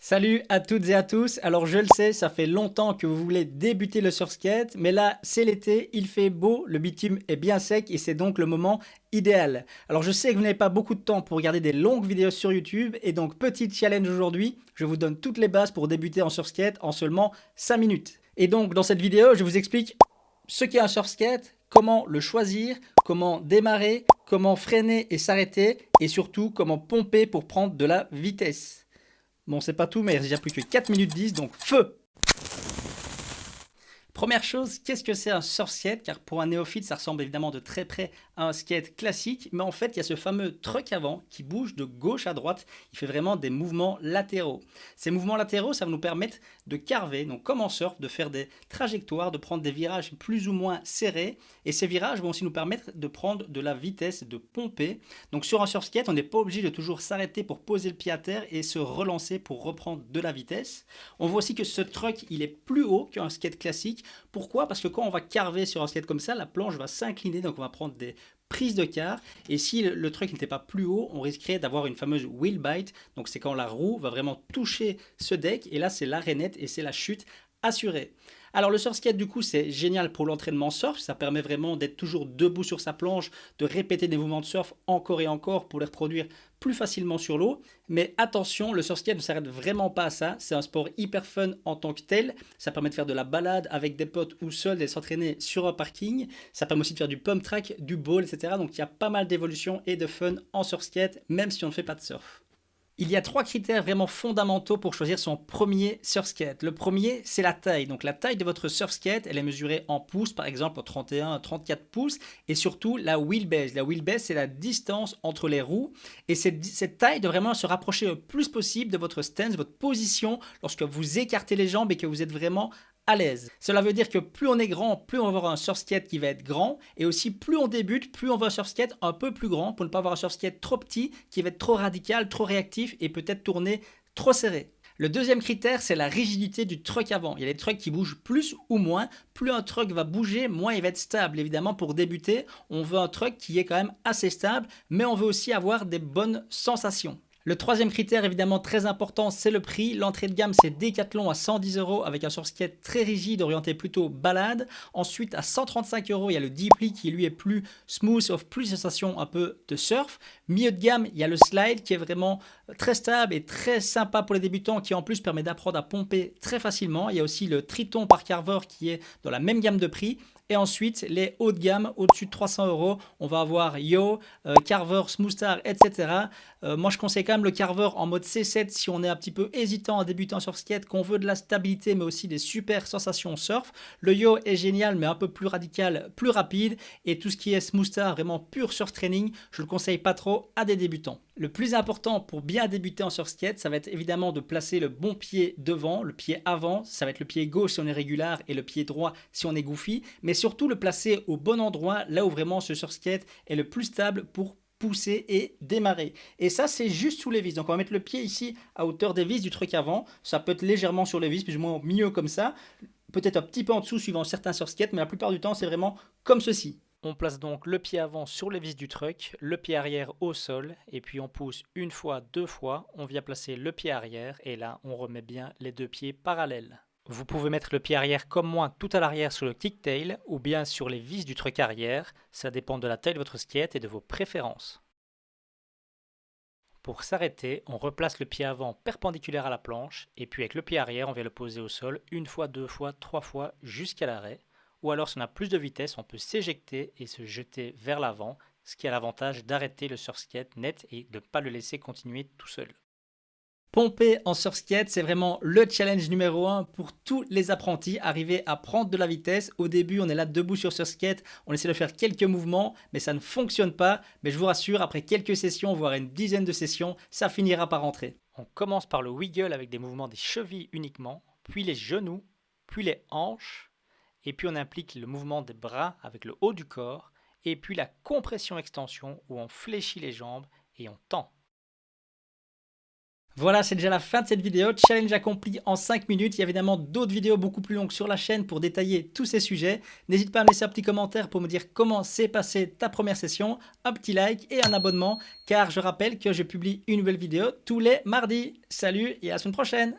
Salut à toutes et à tous. Alors je le sais, ça fait longtemps que vous voulez débuter le surskate, mais là c'est l'été, il fait beau, le bitume est bien sec et c'est donc le moment idéal. Alors je sais que vous n'avez pas beaucoup de temps pour regarder des longues vidéos sur YouTube et donc petit challenge aujourd'hui, je vous donne toutes les bases pour débuter en surskate en seulement 5 minutes. Et donc dans cette vidéo, je vous explique ce qu'est un surskate, comment le choisir, comment démarrer, comment freiner et s'arrêter et surtout comment pomper pour prendre de la vitesse. Bon, c'est pas tout, mais il reste déjà plus que 4 minutes 10, donc feu! Première chose, qu'est-ce que c'est un surf skate? Car pour un néophyte, ça ressemble évidemment de très près à un skate classique, mais en fait, il y a ce fameux truck avant qui bouge de gauche à droite. Il fait vraiment des mouvements latéraux. Ces mouvements latéraux, ça va nous permettre de carver, donc comme en surf, de faire des trajectoires, de prendre des virages plus ou moins serrés. Et ces virages vont aussi nous permettre de prendre de la vitesse, de pomper. Donc sur un surf skate, on n'est pas obligé de toujours s'arrêter pour poser le pied à terre et se relancer pour reprendre de la vitesse. On voit aussi que ce truck, il est plus haut qu'un skate classique. Pourquoi? Parce que quand on va carver sur un skate comme ça, la planche va s'incliner, donc on va prendre des prises de quart. Et si le truck n'était pas plus haut, on risquerait d'avoir une fameuse wheel bite. Donc c'est quand la roue va vraiment toucher ce deck. Et là, c'est l'arrêt net et c'est la chute assurée. Alors le surf skate du coup c'est génial pour l'entraînement surf, ça permet vraiment d'être toujours debout sur sa planche, de répéter des mouvements de surf encore et encore pour les reproduire plus facilement sur l'eau. Mais attention, le surf skate ne s'arrête vraiment pas à ça, c'est un sport hyper fun en tant que tel, ça permet de faire de la balade avec des potes ou seul et de s'entraîner sur un parking, ça permet aussi de faire du pump track, du bowl, etc. Donc il y a pas mal d'évolution et de fun en surf skate, même si on ne fait pas de surf. Il y a 3 critères vraiment fondamentaux pour choisir son premier surf skate. Le premier, c'est la taille. Donc la taille de votre surf skate, elle est mesurée en pouces, par exemple 31 à 34 pouces. Et surtout la wheelbase. La wheelbase, c'est la distance entre les roues. Et cette taille doit vraiment se rapprocher le plus possible de votre stance, votre position, lorsque vous écartez les jambes et que vous êtes vraiment à l'aise. Cela veut dire que plus on est grand, plus on va avoir un surf skate qui va être grand, et aussi plus on débute, plus on va un surf skate un peu plus grand, pour ne pas avoir un surf skate trop petit, qui va être trop radical, trop réactif, et peut-être tourner trop serré. Le deuxième critère, c'est la rigidité du truck avant. Il y a des trucks qui bougent plus ou moins. Plus un truck va bouger, moins il va être stable. Évidemment, pour débuter, on veut un truck qui est quand même assez stable, mais on veut aussi avoir des bonnes sensations. Le troisième critère évidemment très important, c'est le prix. L'entrée de gamme, c'est Decathlon à 110 € avec un surf skate très rigide orienté plutôt balade. Ensuite à 135 €, il y a le Deeply qui lui est plus smooth, offre plus de sensations un peu de surf. Milieu de gamme, il y a le Slide qui est vraiment très stable et très sympa pour les débutants, qui en plus permet d'apprendre à pomper très facilement. Il y a aussi le Triton par Carver qui est dans la même gamme de prix. Et ensuite, les hauts de gamme, au-dessus de 300 €, on va avoir Yo, Carver, Smoothstar, etc. Moi, je conseille quand même le Carver en mode C7 si on est un petit peu hésitant à débuter en surf skate, qu'on veut de la stabilité, mais aussi des super sensations surf. Le Yo est génial, mais un peu plus radical, plus rapide. Et tout ce qui est Smoothstar, vraiment pur surf training, je ne le conseille pas trop à des débutants. Le plus important pour bien débuter en surf skate, ça va être évidemment de placer le bon pied devant, le pied avant, ça va être le pied gauche si on est régulier et le pied droit si on est goofy, mais surtout le placer au bon endroit, là où vraiment ce surf skate est le plus stable pour pousser et démarrer. Et ça, c'est juste sous les vis. Donc on va mettre le pied ici à hauteur des vis du truc avant, ça peut être légèrement sur les vis, plus ou moins au milieu comme ça, peut-être un petit peu en dessous suivant certains surf skates, mais la plupart du temps, c'est vraiment comme ceci. On place donc le pied avant sur les vis du truck, le pied arrière au sol, et puis on pousse une fois, deux fois, on vient placer le pied arrière, et là on remet bien les deux pieds parallèles. Vous pouvez mettre le pied arrière comme moi tout à l'arrière sur le kicktail, ou bien sur les vis du truck arrière, ça dépend de la taille de votre skate et de vos préférences. Pour s'arrêter, on replace le pied avant perpendiculaire à la planche, et puis avec le pied arrière on vient le poser au sol une fois, deux fois, trois fois, jusqu'à l'arrêt. Ou alors si on a plus de vitesse, on peut s'éjecter et se jeter vers l'avant, ce qui a l'avantage d'arrêter le surf skate net et de ne pas le laisser continuer tout seul. Pomper en surf skate, c'est vraiment le challenge numéro 1 pour tous les apprentis, arriver à prendre de la vitesse. Au début, on est là debout sur surf skate, on essaie de faire quelques mouvements, mais ça ne fonctionne pas. Mais je vous rassure, après quelques sessions, voire une dizaine de sessions, ça finira par rentrer. On commence par le wiggle avec des mouvements des chevilles uniquement, puis les genoux, puis les hanches, et puis on implique le mouvement des bras avec le haut du corps, et puis la compression-extension où on fléchit les jambes et on tend. Voilà, c'est déjà la fin de cette vidéo. Challenge accompli en 5 minutes. Il y a évidemment d'autres vidéos beaucoup plus longues sur la chaîne pour détailler tous ces sujets. N'hésite pas à me laisser un petit commentaire pour me dire comment s'est passée ta première session, un petit like et un abonnement, car je rappelle que je publie une nouvelle vidéo tous les mardis. Salut et à la semaine prochaine!